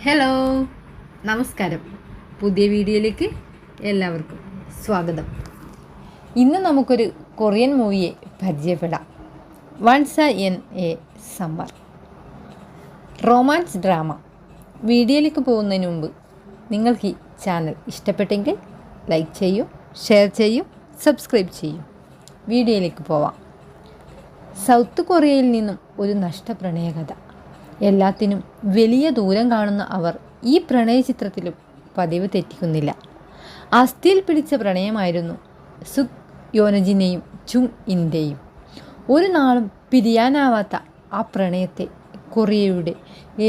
Hello, നമസ്കാരം. പുതിയ വീഡിയോയിലേക്ക് എല്ലാവർക്കും സ്വാഗതം. ഇന്ന് നമുക്കൊരു കൊറിയൻ മൂവിയെ പരിചയപ്പെടാം. Once in a summer romance drama. വീഡിയോയിലേക്ക് പോകുന്നതിന് മുമ്പ് നിങ്ങൾക്ക് ഈ ചാനൽ ഇഷ്ടപ്പെട്ടെങ്കിൽ ലൈക്ക് ചെയ്യൂ, ഷെയർ ചെയ്യൂ, സബ്സ്ക്രൈബ് ചെയ്യൂ. വീഡിയോയിലേക്ക് പോവാം. സൗത്ത് കൊറിയയിൽ നിന്നും ഒരു നഷ്ടപ്രണയകഥ. എല്ലാത്തിനും വലിയ ദൂരം കാണുന്ന അവർ ഈ പ്രണയ ചിത്രത്തിലും പതിവ് തെറ്റിക്കുന്നില്ല. അസ്ഥിയിൽ പിടിച്ച പ്രണയമായിരുന്നു സുക് യോനജിൻ്റെയും ചുങ് ഇൻ്റെയും. ഒരു നാളും പിരിയാനാവാത്ത ആ പ്രണയത്തെ കൊറിയയുടെ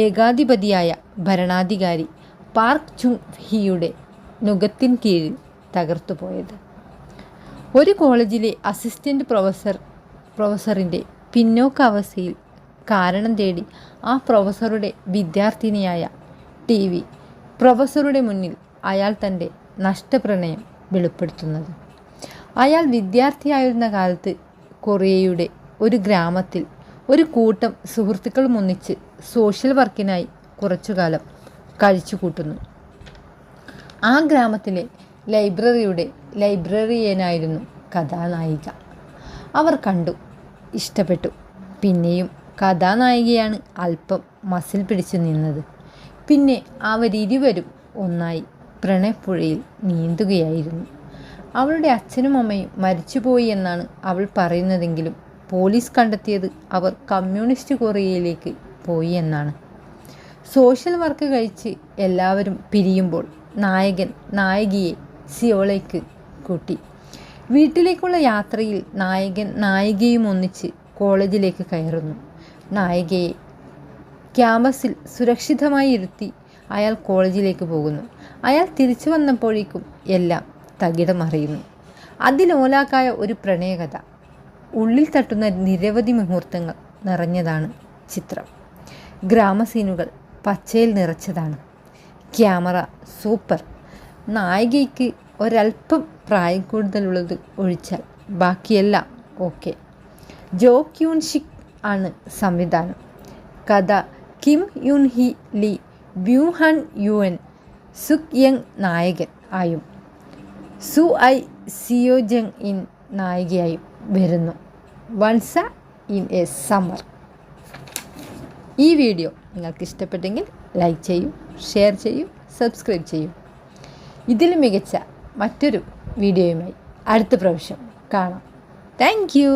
ഏകാധിപതിയായ ഭരണാധികാരി പാർക്ക് ചുങ് ഹിയുടെ നുകത്തിൻ കീഴിൽ തകർത്തുപോയത്. ഒരു കോളേജിലെ അസിസ്റ്റൻ്റ് പ്രൊഫസറിൻ്റെ പിന്നോക്കാവസ്ഥയിൽ കാരണം തേടി ആ പ്രൊഫസറുടെ വിദ്യാർത്ഥിനിയായ TV പ്രൊഫസറുടെ മുന്നിൽ അയാൾ തൻ്റെ നഷ്ടപ്രണയം വെളിപ്പെടുത്തുന്നത്. അയാൾ വിദ്യാർത്ഥിയായിരുന്ന കാലത്ത് കൊറിയയുടെ ഒരു ഗ്രാമത്തിൽ ഒരു കൂട്ടം സുഹൃത്തുക്കളും ഒന്നിച്ച് സോഷ്യൽ വർക്കിനായി കുറച്ചുകാലം കഴിച്ചു കൂട്ടുന്നു. ആ ഗ്രാമത്തിലെ ലൈബ്രറിയുടെ ലൈബ്രറിയനായിരുന്നു കഥാനായിക. അവർ കണ്ടു, ഇഷ്ടപ്പെട്ടു. പിന്നെയും കഥാനായികയാണ് അല്പം മസിൽ പിടിച്ചു നിന്നത്. പിന്നെ അവരിരുവരും ഒന്നായി പ്രണയപ്പുഴയിൽ നീന്തുകയായിരുന്നു. അവളുടെ അച്ഛനും അമ്മയും മരിച്ചുപോയി എന്നാണ് അവൾ പറയുന്നതെങ്കിലും പോലീസ് കണ്ടെത്തിയത് അവർ കമ്മ്യൂണിസ്റ്റ് കൊറിയയിലേക്ക് പോയി എന്നാണ്. സോഷ്യൽ വർക്ക് കഴിച്ച് എല്ലാവരും പിരിയുമ്പോൾ നായകൻ നായികയെ സിയോളേക്ക് കൂട്ടി. വീട്ടിലേക്കുള്ള യാത്രയിൽ നായകൻ നായികയും ഒന്നിച്ച് കോളേജിലേക്ക് കയറുന്നു. നായികയെ ക്യാമ്പസിൽ സുരക്ഷിതമായി ഇരുത്തി അയാൾ കോളേജിലേക്ക് പോകുന്നു. അയാൾ തിരിച്ചു വന്നപ്പോഴേക്കും എല്ലാം തകിടമറിയുന്നു. അതിലോലാക്കായ ഒരു പ്രണയകഥ, ഉള്ളിൽ തട്ടുന്ന നിരവധി മുഹൂർത്തങ്ങൾ നിറഞ്ഞതാണ് ചിത്രം. ഗ്രാമസീനുകൾ പച്ചയിൽ നിറച്ചതാണ്. Camera super. നായികയ്ക്ക് ഒരല്പം പ്രായം കൂടുതലുള്ളത് ഒഴിച്ചാൽ ബാക്കിയെല്ലാം ഓക്കെ. ജോ ക്യൂൻ ഷിക് ആണ് സംവിധാനം. കഥ കിം യുൻ ഹി ലി, ബ്യൂ ഹൺ യുൻ സുക് യങ് നായകൻ ആയും സു ഐ സിയോ ജങ് ഇൻ നായികയായും വരുന്നു. Once in a summer. ഈ വീഡിയോ നിങ്ങൾക്ക് ഇഷ്ടപ്പെട്ടെങ്കിൽ ലൈക്ക് ചെയ്യൂ, ഷെയർ ചെയ്യൂ, സബ്സ്ക്രൈബ് ചെയ്യൂ. ഇതിലും മികച്ച മറ്റൊരു വീഡിയോയുമായി അടുത്ത പ്രാവശ്യം കാണാം. Thank you.